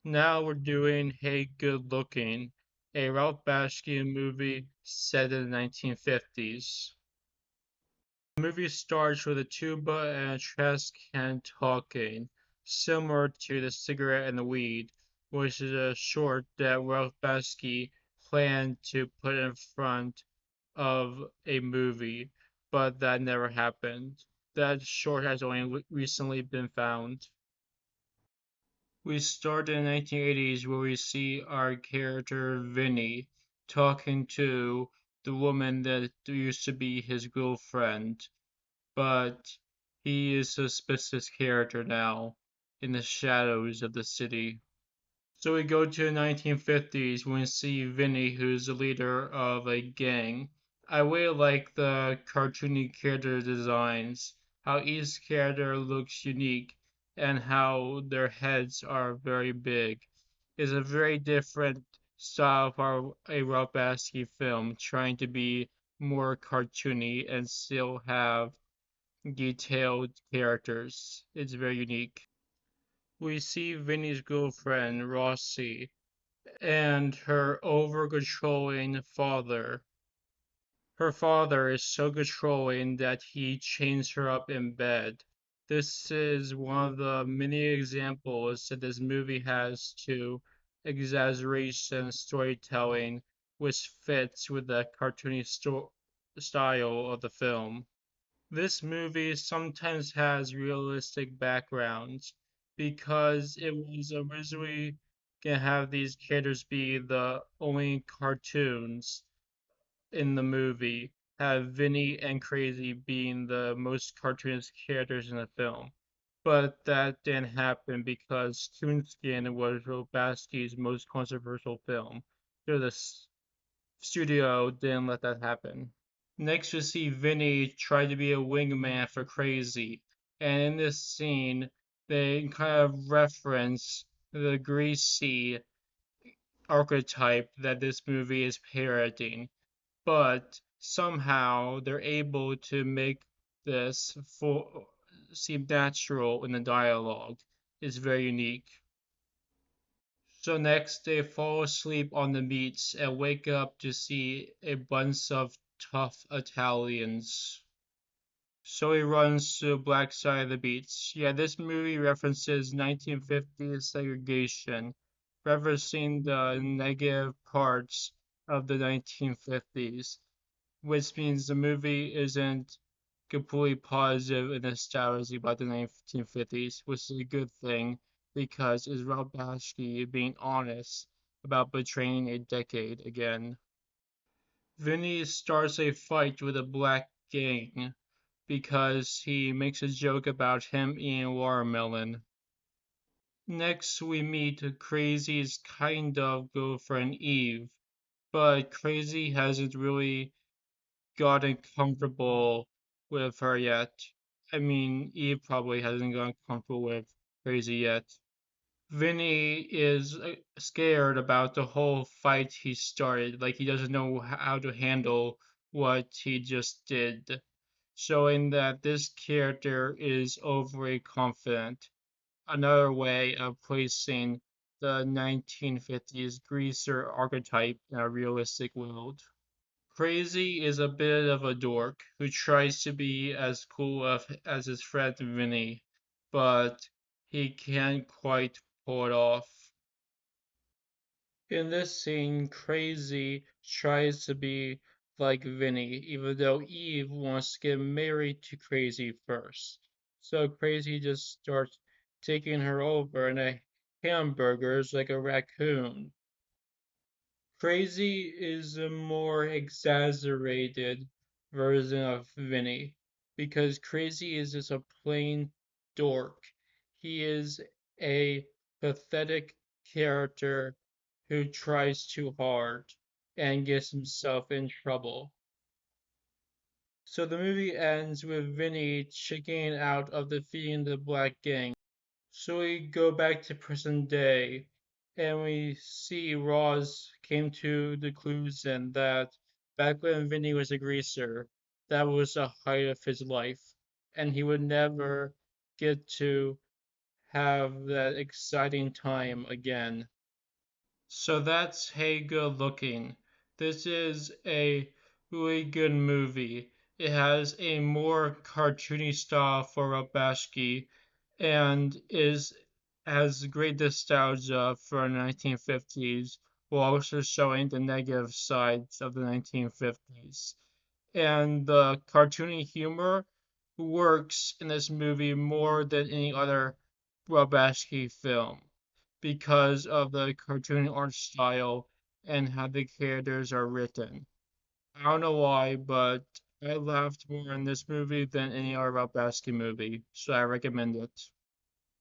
Now we're doing Hey Good Looking, a Ralph Bashki movie set in the 1950s. The movie starts with a tuba and a trash can talking, similar to The Cigarette and the Weed, which is a short that Ralph Bashki planned to put in front of a movie, but that never happened. That short has only recently been found. We start in the 1980s where we see our character Vinny talking to the woman that used to be his girlfriend, but he is a suspicious character now in the shadows of the city. So we go to the 1950s when we see Vinny, who's the leader of a gang. I really like the cartoony character designs, how each character looks unique, and how their heads are very big. It's a very different style for a Ralph Bakshi film, trying to be more cartoony and still have detailed characters. It's very unique. We see Vinny's girlfriend, Rossi, and her over-controlling father. Her father is so controlling that he chains her up in bed. This is one of the many examples that this movie has to exaggeration storytelling, which fits with the cartoony style of the film. This movie sometimes has realistic backgrounds because it was originally gonna have these characters be the only cartoons in the movie, have Vinny and Crazy being the most cartoonish characters in the film. But that didn't happen because Toonskin was Robaski's most controversial film, so the studio didn't let that happen. Next, we see Vinny try to be a wingman for Crazy, and in this scene, they kind of reference the greasy archetype that this movie is parodying, but somehow they're able to make this seem natural in the dialogue. It's very unique. So next, they fall asleep on the beach and wake up to see a bunch of tough Italians. So he runs to the black side of the beach. Yeah, this movie references 1950s segregation, referencing the negative parts of the 1950s, which means the movie isn't completely positive and nostalgic about the 1950s, which is a good thing because it's Ralph Bakshi being honest about betraying a decade again. Vinny starts a fight with a black gang because he makes a joke about him eating watermelon. Next, we meet Crazy's kind of girlfriend Eve, but Crazy hasn't really gotten comfortable with her yet. I mean, Eve probably hasn't gotten comfortable with Crazy yet. Vinny is scared about the whole fight he started, like he doesn't know how to handle what he just did, showing that this character is overly confident. Another way of placing the 1950s greaser archetype in a realistic world. Crazy is a bit of a dork who tries to be as cool as his friend Vinny, but he can't quite pull it off. In this scene, Crazy tries to be like Vinny, even though Eve wants to get married to Crazy first. So Crazy just starts taking her over in a hamburgers like a raccoon. Crazy is a more exaggerated version of Vinny because Crazy is just a plain dork. He is a pathetic character who tries too hard and gets himself in trouble. So the movie ends with Vinny checking out of defeating the Black Gang. So we go back to present day and we see Roz came to the conclusion that back when Vinny was a greaser, that was the height of his life, and he would never get to have that exciting time again. So that's Hey Good Looking. This is a really good movie. It has a more cartoony style for Ralph and is has great nostalgia for the 1950s while also showing the negative sides of the 1950s. And the cartoony humor works in this movie more than any other Bashki film because of the cartoon art style and how the characters are written. I don't know why, but I laughed more in this movie than any other Bashki movie, so I recommend it.